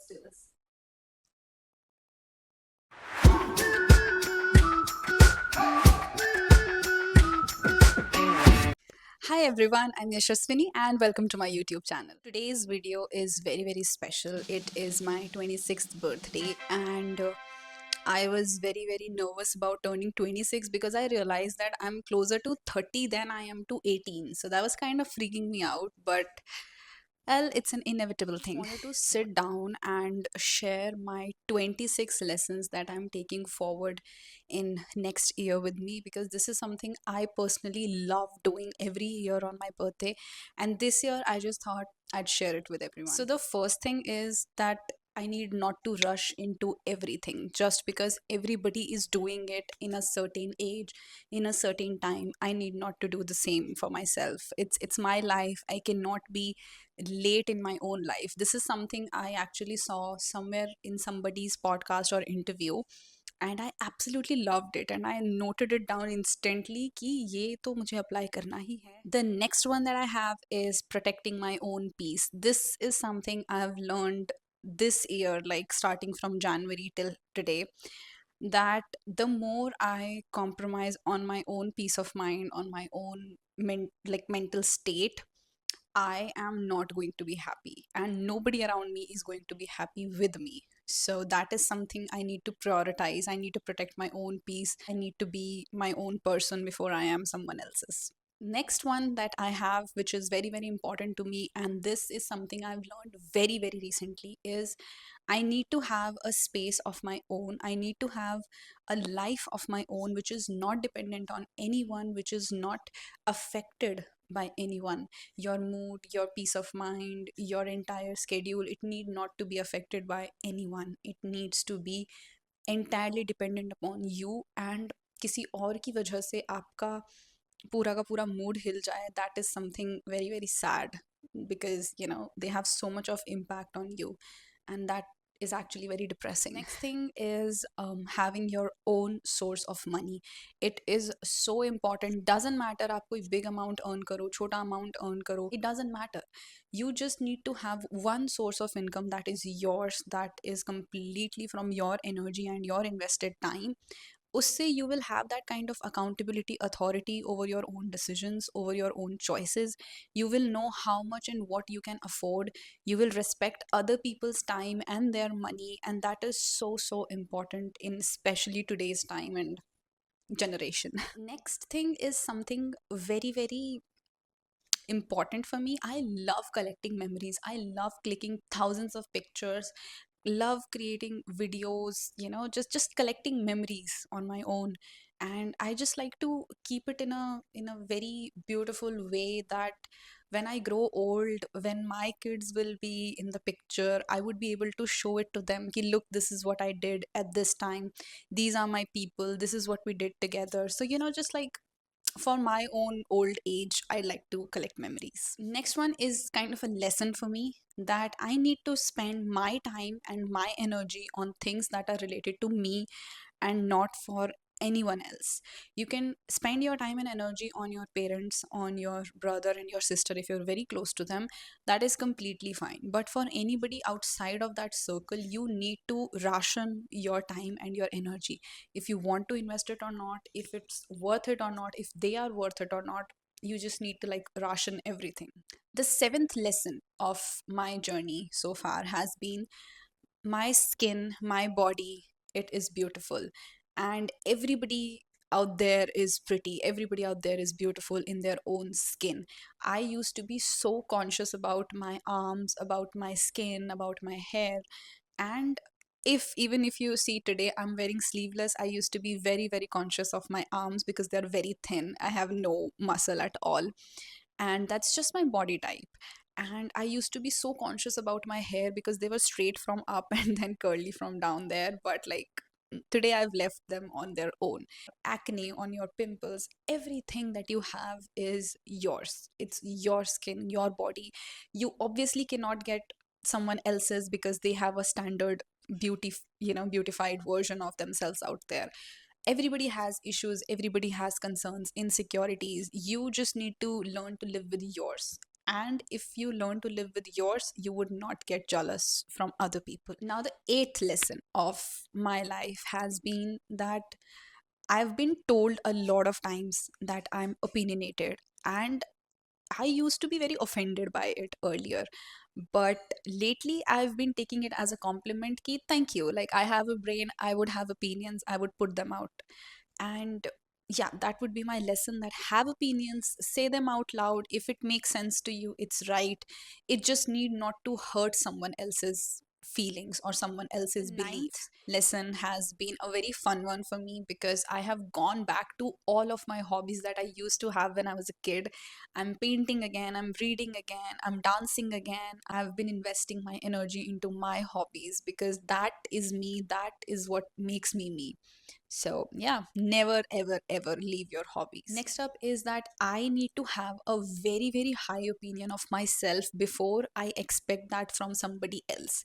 let's do this. Hi everyone, I'm Yashaswini and welcome to my YouTube channel. Today's video is very special. It is my 26th birthday and I was very nervous about turning 26 because I realized that I'm closer to 30 than I am to 18. So that was kind of freaking me out, but well, it's an inevitable thing. I wanted to sit down and share my 26 lessons that I'm taking forward in next year with me because this is something I personally love doing every year on my birthday. And this year, I just thought I'd share it with everyone. So, the first thing is that I need not to rush into everything just because everybody is doing it in a certain age, in a certain time. I need not to do the same for myself. It's my life. I cannot be late in my own life. This is something I actually saw somewhere in somebody's podcast or interview and I absolutely loved it and I noted it down instantly कि ये तो मुझे apply करना ही है. The next one that I have is protecting my own peace. This is something I've learned this year, like starting from January till today, that the more I compromise on my own peace of mind, on my own mental state, I am not going to be happy, and nobody around me is going to be happy with me. So, that is something I need to prioritize. I need to protect my own peace. I need to be my own person before I am someone else's. Next one that I have, which is very important to me, and this is something I've learned very recently, is I need to have a space of my own. I need to have a life of my own, which is not dependent on anyone, which is not affected by anyone. Your mood, your peace of mind, your entire schedule, it need not to be affected by anyone. It needs to be entirely dependent upon you, and किसी और की वजह से आपका पूरा का पूरा mood हिल जाए, that is something very sad because they have so much of impact on you, and that is actually very depressing. Next thing is having your own source of money. It is so important. Doesn't matter आप कोई big amount earn करो, छोटा amount earn करो, it doesn't matter. You just need to have one source of income that is yours, that is completely from your energy and your invested time. Usse you will have that kind of accountability, authority over your own decisions, over your own choices. You will know how much and what you can afford. You will respect other people's time and their money, and that is so important in especially today's time and generation. Next thing is something very important for me. I love collecting memories. I love clicking thousands of pictures, love creating videos, just collecting memories on my own. And I just like to keep it in a very beautiful way that when I grow old, when my kids will be in the picture, I would be able to show it to them. Ki, look, this is what I did at this time. These are my people. This is what we did together. So, just like for my own old age, I like to collect memories. Next one is kind of a lesson for me that I need to spend my time and my energy on things that are related to me and not for anyone else. You can spend your time and energy on your parents, on your brother and your sister if you're very close to them. That is completely fine. But for anybody outside of that circle, you need to ration your time and your energy. If you want to invest it or not, if it's worth it or not, if they are worth it or not, you just need to like ration everything. The seventh lesson of my journey so far has been my skin, my body, it is beautiful. And everybody out there is pretty. Everybody out there is beautiful in their own skin. I used to be so conscious about my arms, about my skin, about my hair. And if even if you see today I'm wearing sleeveless, I used to be very conscious of my arms because they're very thin. I have no muscle at all, and that's just my body type. And I used to be so conscious about my hair because they were straight from up and then curly from down there, but like today I've left them on their own. Acne, on your pimples, everything that you have is yours. It's your skin, your body. You obviously cannot get someone else's because they have a standard beautified version of themselves out there. Everybody has issues, everybody has concerns, insecurities. You just need to learn to live with yours. and if you learn to live with yours, you would not get jealous from other people. Now, the eighth lesson of my life has been that I've been told a lot of times that I'm opinionated, and I used to be very offended by it earlier. But lately, I've been taking it as a compliment. Ki, thank you. Like, I have a brain, I would have opinions, I would put them out. And yeah, that would be my lesson, that have opinions, say them out loud. If it makes sense to you, it's right. It just need not to hurt someone else's feelings or someone else's beliefs. Lesson has been a very fun one for me because I have gone back to all of my hobbies that I used to have when I was a kid. I'm painting again, I'm reading again, I'm dancing again. I've been investing my energy into my hobbies because that is me, that is what makes me me. So, yeah, never ever ever leave your hobbies. Next up is that I need to have a very, very high opinion of myself before I expect that from somebody else.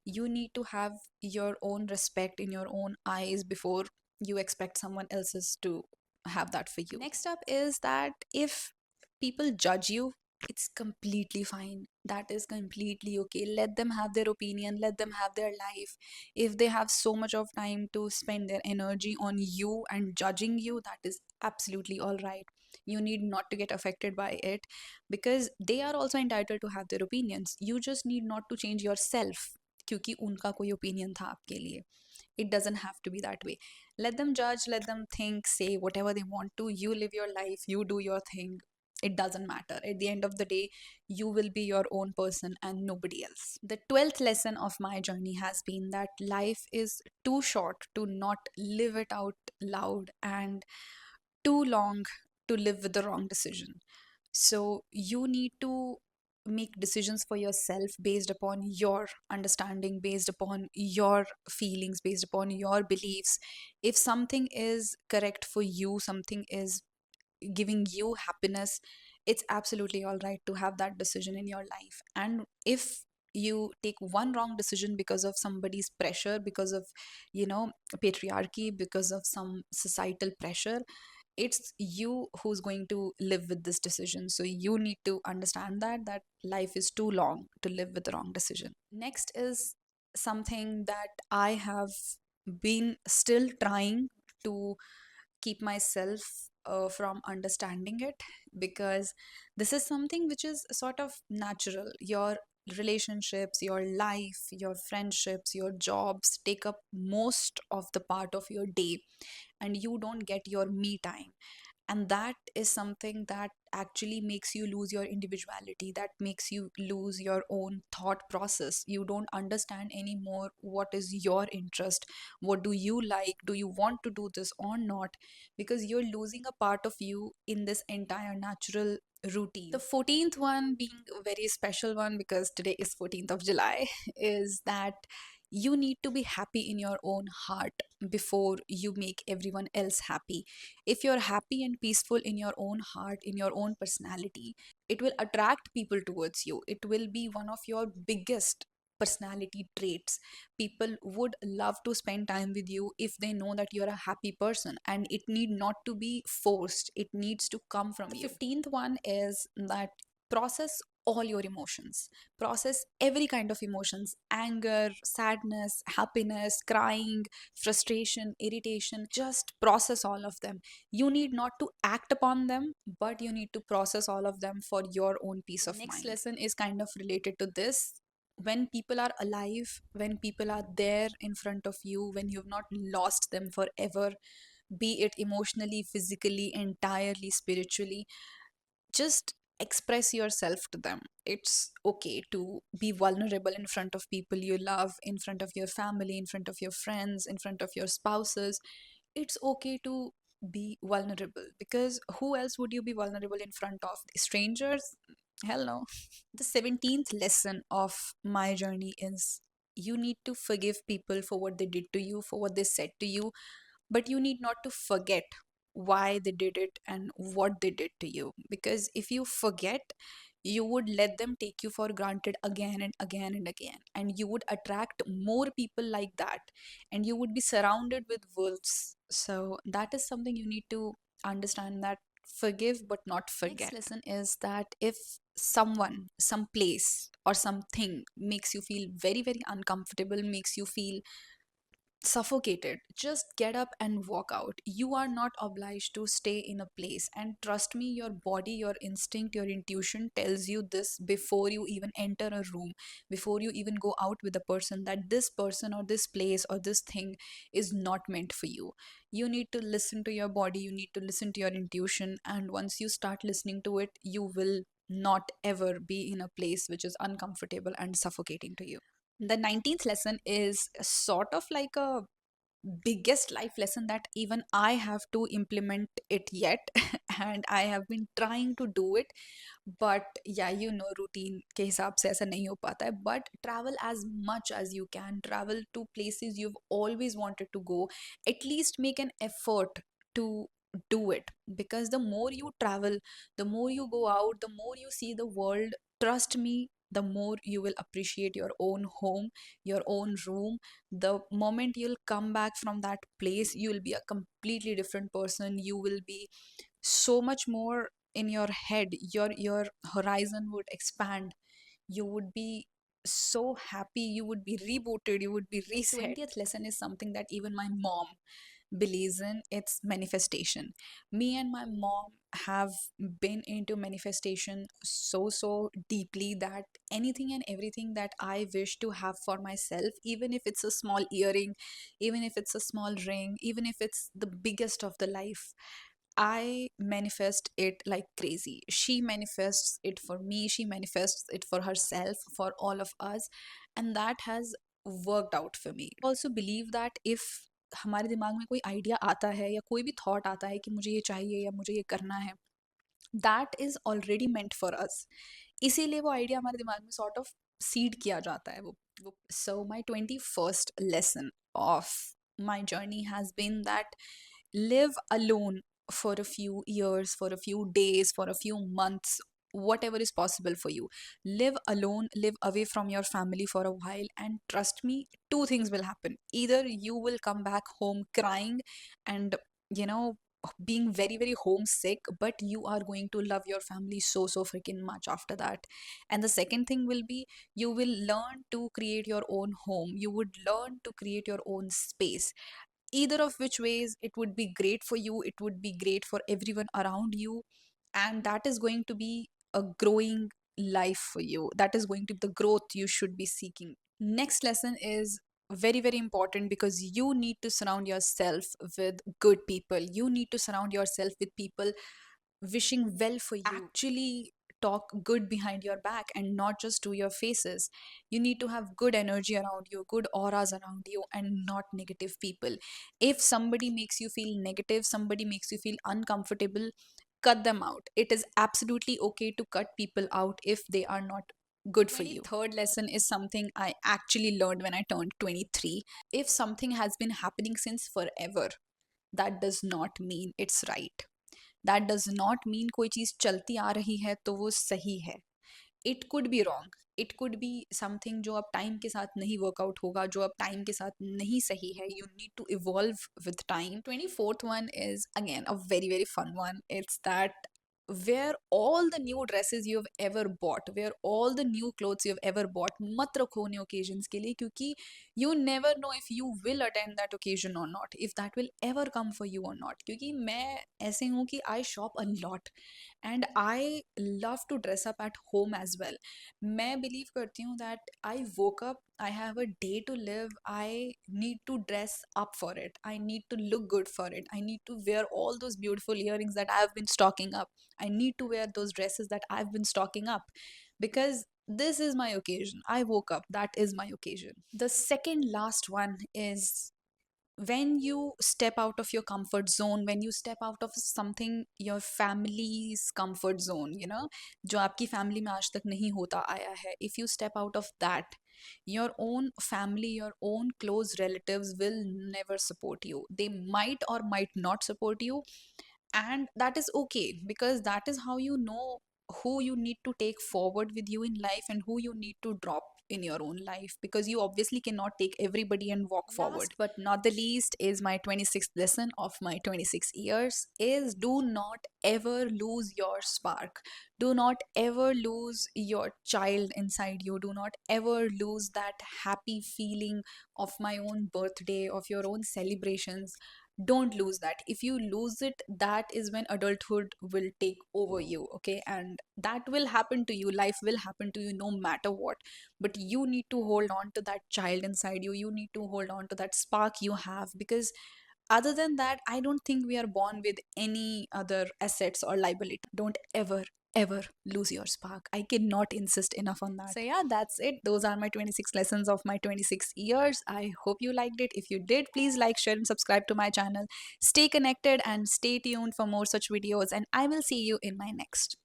You need to have your own respect in your own eyes before you expect someone else's to have that for you. Next up is that if people judge you, it's completely fine. That is completely okay. Let them have their opinion, let them have their life. If they have so much of time to spend their energy on you and judging you, that is absolutely all right. You need not to get affected by it because they are also entitled to have their opinions. You just need not to change yourself क्योंकि उनका कोई opinion था आपके लिए. It doesn't have to be that way. Let them judge, let them think, say whatever they want to. You live your life, you do your thing. It doesn't matter. At the end of the day, you will be your own person and nobody else. The 12th lesson of my journey has been that life is too short to not live it out loud, and too long to live with the wrong decision. So you need to make decisions for yourself based upon your understanding, based upon your feelings, based upon your beliefs. If something is correct for you, something is giving you happiness, it's absolutely all right to have that decision in your life. And if you take one wrong decision because of somebody's pressure, because of, you know, patriarchy, because of some societal pressure, it's you who's going to live with this decision. So you need to understand that life is too long to live with the wrong decision. Next is something that I have been still trying to keep myself from understanding it, because this is something which is sort of natural. Your relationships, your life, your friendships, your jobs take up most of the part of your day, and you don't get your me time. And that is something that actually makes you lose your individuality, that makes you lose your own thought process. You don't understand anymore what is your interest, what do you like, do you want to do this or not, because you're losing a part of you in this entire natural routine. The 14th one, being a very special one because today is 14th of July, is that you need to be happy in your own heart before you make everyone else happy. If you're happy and peaceful in your own heart, in your own personality, it will attract people towards you. It will be one of your biggest personality traits. People would love to spend time with you if they know that you're a happy person, and it need not to be forced. It needs to come from you. The 15th one is that process all your emotions. Process every kind of emotions: anger, sadness, happiness, crying, frustration, irritation. Just process all of them. You need not to act upon them, but you need to process all of them for your own peace of mind. Next lesson is kind of related to this. When people are alive, when people are there in front of you, when you've not lost them forever, be it emotionally, physically, entirely, spiritually, just express yourself to them. It's okay to be vulnerable in front of people you love, in front of your family, in front of your friends, in front of your spouses. It's okay to be vulnerable, because who else would you be vulnerable in front of? Strangers? Hell no. The 17th lesson of my journey is you need to forgive people for what they did to you, for what they said to you, but you need not to forget why they did it and what they did to you. Because if you forget, you would let them take you for granted again and again and again, and you would attract more people like that, and you would be surrounded with wolves. So that is something you need to understand, that forgive but not forget. Next lesson is that if someone, some place, or something makes you feel very, very uncomfortable, makes you feel suffocated, just get up and walk out. You are not obliged to stay in a place. And trust me, your body, your instinct, your intuition tells you this before you even enter a room, before you even go out with a person, that this person or this place or this thing is not meant for you. You need to listen to your body, you need to listen to your intuition, and once you start listening to it, you will not ever be in a place which is uncomfortable and suffocating to you. The 19th lesson is sort of like a biggest life lesson that even I have to implement it yet, and I have been trying to do it, but yeah, routine के हिसाब से ऐसा नहीं हो पाता है. But travel as much as you can, travel to places you've always wanted to go, at least make an effort to do it, because the more you travel, the more you go out, the more you see the world, trust me, the more you will appreciate your own home, your own room. The moment you'll come back from that place, you will be a completely different person. You will be so much more in your head. Your horizon would expand. You would be so happy, you would be rebooted, you would be reset. 20th lesson is something that even my mom believes in. It's manifestation. Me and my mom have been into manifestation so deeply that anything and everything that I wish to have for myself, even if it's a small earring, even if it's a small ring, even if it's the biggest of the life, I manifest it like crazy. She manifests it for me, she manifests it for herself, for all of us, and that has worked out for me. I also believe that if हमारे दिमाग में कोई idea आता है या कोई भी thought आता है कि मुझे ये चाहिए या मुझे ये करना है, that is already meant for us. इसीलिए वो आइडिया हमारे दिमाग में सॉर्ट ऑफ सीड किया जाता है. वो सो माई 21st lesson of my journey has been that live alone for a few years, for a few days, for a few months, whatever is possible for you. Live alone, live away from your family for a while, and trust me, two things will happen. Either you will come back home crying and, you know, being very, very homesick, but you are going to love your family so freaking much after that. And the second thing will be, you will learn to create your own home, you would learn to create your own space. Either of which ways, it would be great for you, it would be great for everyone around you, and that is going to be a growing life for you. That is going to be the growth you should be seeking. Next lesson is very, very important, because you need to surround yourself with good people. You need to surround yourself with people wishing well for you, actually talk good behind your back and not just to your faces. You need to have good energy around you, good auras around you, and not negative people. If somebody makes you feel negative, somebody makes you feel uncomfortable, cut them out. It is absolutely okay to cut people out if they are not good for you. Third lesson is something I actually learned when I turned 23. If something has been happening since forever, that does not mean it's right. That does not mean कोई चीज़ चलती आ रही है तो वो सही है. It could be wrong, it could be something जो अब टाइम के साथ नहीं वर्कआउट होगा, जो अब टाइम के साथ नहीं सही है. You need to evolve with time. 24th one is again a very, very fun one. It's that wear all the new dresses you've ever bought, wear all the new clothes you've ever bought. मत रखो उन्हें occasions के लिए, क्योंकि you never know if you will attend that occasion or not, if that will ever come for you or not. क्योंकि मैं ऐसे हूँ कि I shop a lot and I love to dress up at home as well. मैं believe करती हूँ that I woke up, I have a day to live, I need to dress up for it, I need to look good for it, I need to wear all those beautiful earrings that I've been stocking up, I need to wear those dresses that I've been stocking up, because this is my occasion. I woke up, that is my occasion. The second last one is when you step out of your comfort zone, when you step out of something, your family's comfort zone, जो आपकी family में आज तक नहीं होता आया है, if you step out of that, your own family, your own close relatives will never support you. They might or might not support you, and that is okay, because that is how you know who you need to take forward with you in life and who you need to drop in your own life, because you obviously cannot take everybody and walk forward. Last but not the least is my 26th lesson of my 26 years is do not ever lose your spark. Do not ever lose your child inside you. Do not ever lose that happy feeling of my own birthday, of your own celebrations. Don't lose that. If you lose it, that is when adulthood will take over you, okay? And that will happen to you. Life will happen to you no matter what. But you need to hold on to that child inside you. You need to hold on to that spark you have, because other than that, I don't think we are born with any other assets or liability. Don't ever lose your spark. I cannot insist enough on that. So yeah, that's it. Those are my 26 lessons of my 26 years. I hope you liked it. If you did, please like, share, and subscribe to my channel. Stay connected and stay tuned for more such videos, and I will see you in my next.